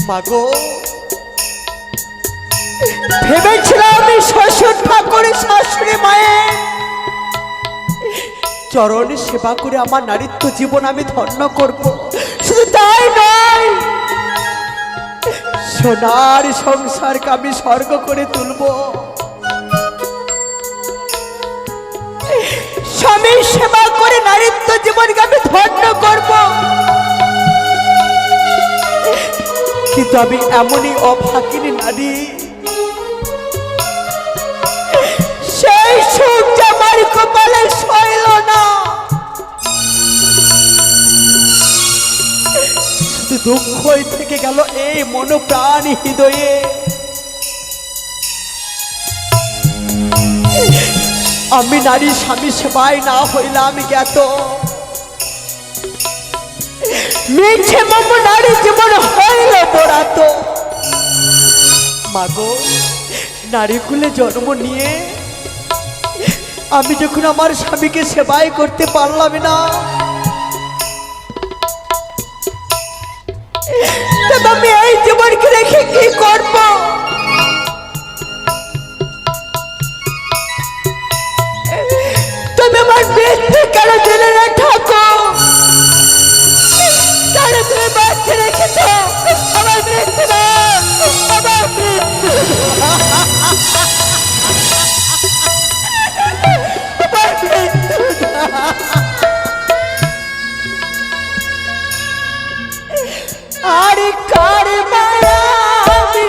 মাগো, ভেবেছিলাম আমি শ্বশুর ঠাকুর শাশুড়ি মায়ের চরণ সেবা করে আমার নারীত্ব জীবন আমি ধন্য করব। শুধু তাই নয়, সোনার সংসারকে আমি স্বর্গ করে তুলব। স্বামীর সেবা করে নারীত্ব জীবনকে আমি ধন্য করব। কিন্তু আমি এমনই অভাগিনী নারী, সেই সুখ যে আমার কপালে সইল না। শুধু দুঃখই থেকে গেল এই মনোপ্রাণ হৃদয়ে। আমি নারী স্বামী সেবায় না হইলাম আমি জ্ঞাত, মিছে মম নারী জীবন হইল বরাত। মাগো, নারী কুলে জন্ম নিয়ে আমি যখন আমার স্বামীকে সেবাই করতে পারলাম না, তবে আমি এই জীবনকে রেখে কি করব? তবে আমার মৃত্যু কেন দিলে না ঠাকুর? তাহলে তুমি বাচ্চা রেখেছ আমার মৃত্যু না, আমার মৃত্যু, আমার মৃত্যু আর কার মায়া আমি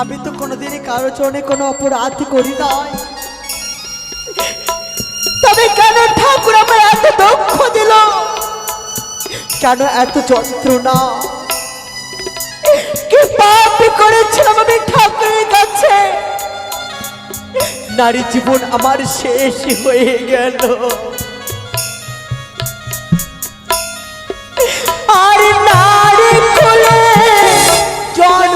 আমি তো কোনোদিনই কারো চরণে কোনো অপরাধ করি নাই, তবে কেন ঠাকুর আমার এত দুঃখ দিল? কেন এত যন্ত্রণা? কি পাপ করেছিলাম আমি ঠাকুরের কাছে? নারী জীবন আমার শেষ হয়ে গেল। আর নারী কোলে জন্ম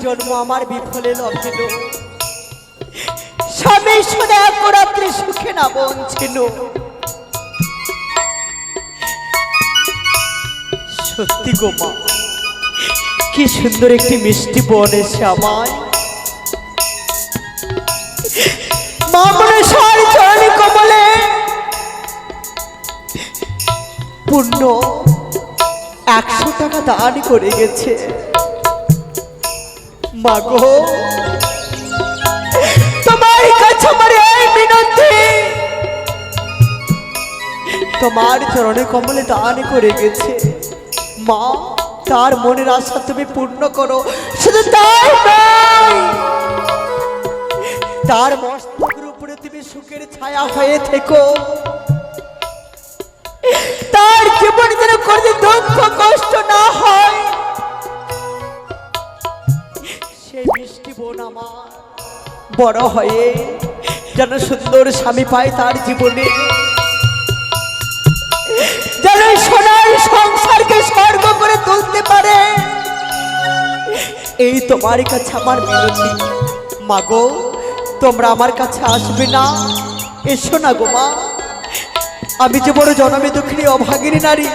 জন্ম আমার বিফলে লভিল, স্বামী সদা রাত্রি সুখে না বঞ্চিল। সত্যি গো মা, কি সুন্দর একটি মিষ্টি বোন এসে আমায় মা মনসার চরণে কমলে পূর্ণ 100 টাকা দান করে গেছে। মাগো, তোমার কাছে আমার এই মিনতি, তোমার চরণে কমলে দান করে গেছে মা, তার মনের আশা তুমি পূর্ণ করো। শুধু তাই নয়, তার মস্তকের উপরে তুমি সুখের ছায়া হয়ে থেকো, তার জীবনে যেন কোনো দুঃখ কষ্ট না হয়। সেই মিষ্টি বোন আমার বড় হয়ে যেন সুন্দর স্বামী পায় তার জীবনে, যেন সোনার সংসারকে স্বর্গ করে তুলতে পারে। এই তোমার কাছে আমার মিনতি। মাগো, তোমরা আমার কাছে আসবে না? এসো না গো মা, আমি যে বড় জনমে দুঃখিনী অভাগিনী নারী,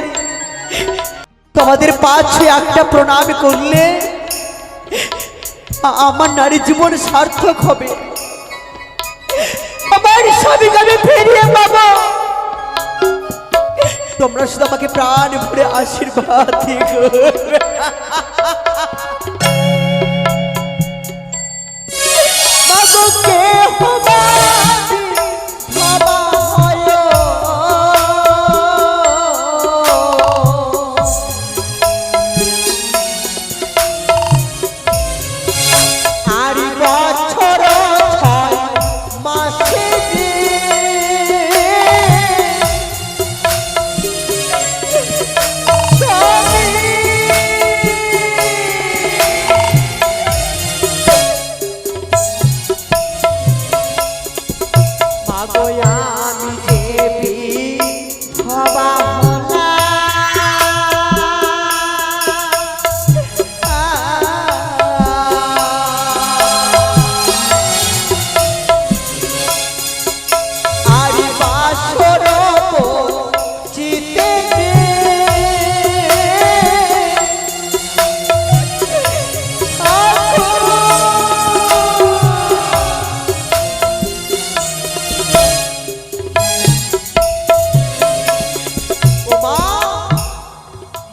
তোমাদের পাশে একটা প্রণাম করলে আমার নারী জীবন সার্থক হবে। আমার স্বামীকে আমি ফিরিয়ে পাবো। তোমরা শুধু আমাকে প্রাণ ভরে আশীর্বাদ দিও।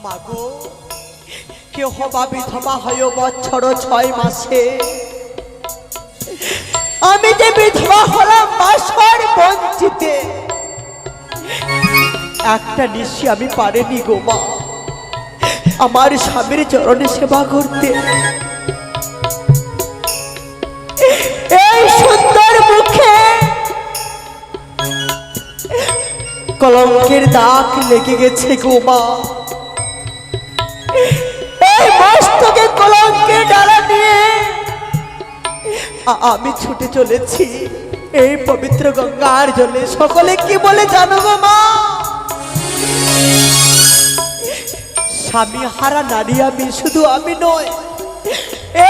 মাগো কে হবা বিধবা হয় বছর 6 মাসে, আমি যে বিধবা হলাম বাসর বঞ্চিতে। একটা নিশি আমি পারিনি গো মা আমার স্বামীর চরণে সেবা করতে। এই সুন্দর মুখে কলঙ্কের দাগ লেগে গেছে গো মা। মস্তকে কলঙ্কের ডালা নিয়ে আমি ছুটে চলেছি এই পবিত্র গঙ্গার জলে। সকলে কি বলে জানো গো মা? স্বামী হারা নারী আমি, শুধু আমি নয়,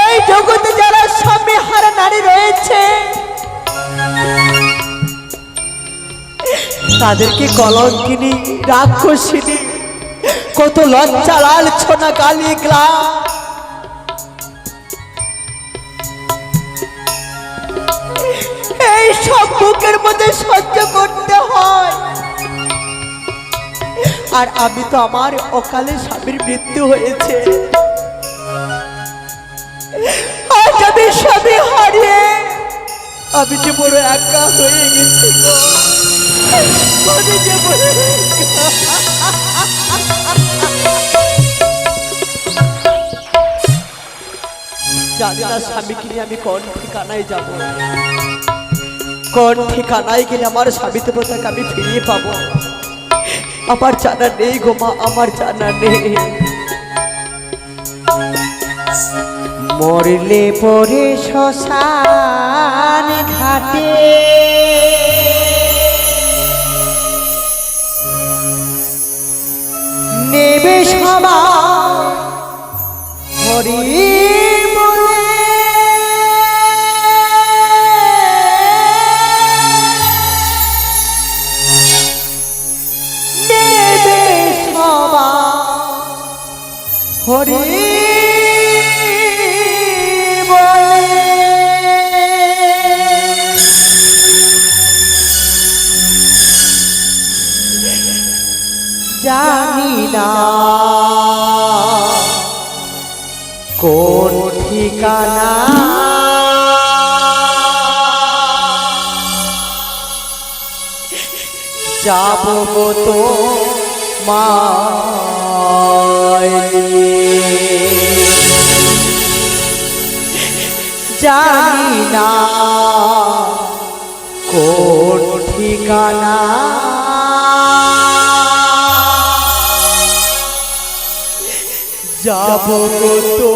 এই জগতে যারা স্বামী হারা নারী রয়েছে তাদেরকে কলঙ্কিনী, রাক্ষসিনী, কত লজ্জা লালছনা গালি গ্লাস এই সব বুকের মধ্যে সহ্য করতে হয়। আর আমি তো আমার অকালে স্বামীর মৃত্যু হয়েছে, আজ আমি স্বামী হারিয়ে আমি যে বড় একা হয়ে গেছি গো, আমি যে বড় জানি না স্বামীকে নিয়ে আমি কোন ঠিকানায় যাব, কোন ঠিকানায় গেলে আমার স্বামীত্বটাকে আমি ফিরিয়ে পাবো। আমার জানা নেই গো মা, আমার জানা নেই। মরলে পরে শ্মশান ঘাটে নেবে সবাই হরি বলে। হরি বলে জানি না কোন ঠিকানা যাব তো জানি না কোন ঠিকানা যাব তো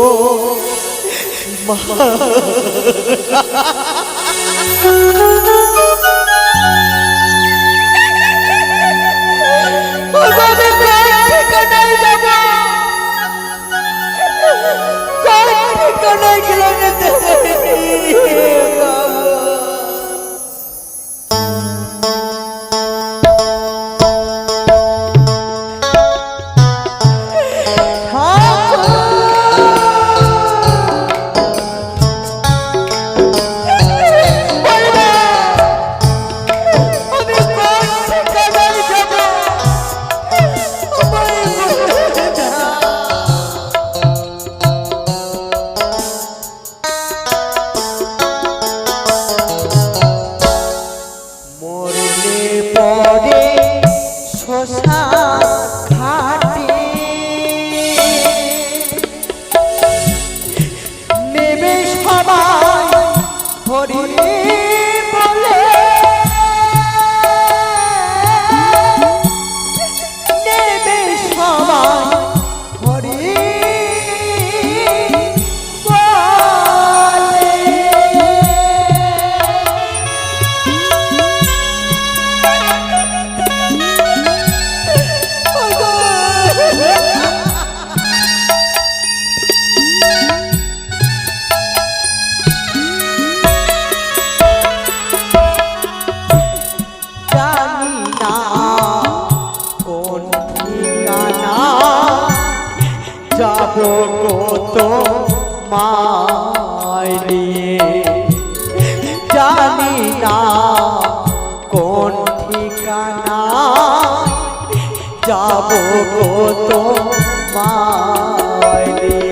তো মাইলি জানি না কোন ঠিকানা যাব তো মাইলি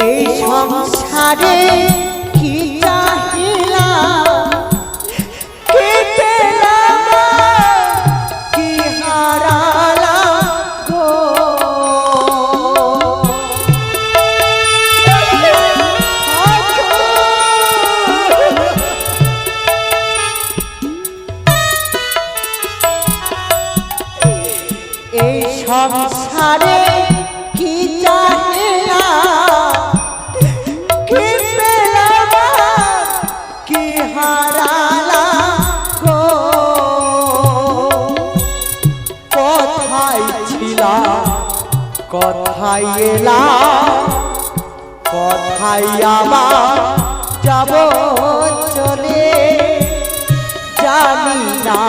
এই সংসারে কি চাহিলা কি পেলাম কি হারালা গো এই সংসারে কি চাহিলা কথাই এলা কথাই আমার যাব চলে জানি না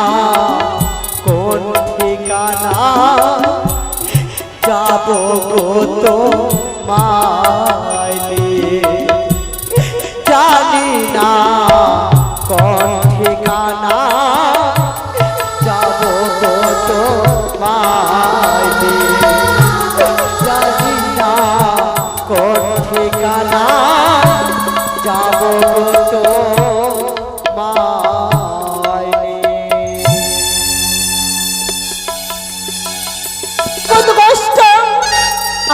কোন ঠিকানা যাব তো মাইলি জানি না কোন ঠিকানা যাব তো মাইলি কোন ঠিকানা যাব তো মাইলি কত কষ্ট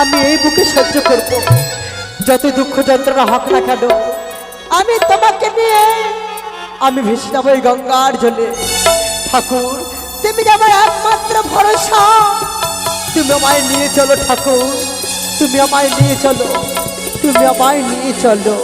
আমি এই বুকে সহ্য করব, যত দুঃখ যন্ত্রণা হোক না কেন আমি তোমাকে নিয়ে আমি ভেসে যাবো এই গঙ্গার জলে। ঠাকুর, তুমি আমার একমাত্র ভরসা, তুমি আমায় নিয়ে চলো ঠাকুর, তুমি আমায় নিয়ে চলো, তুমি আমায় নিয়ে চলো।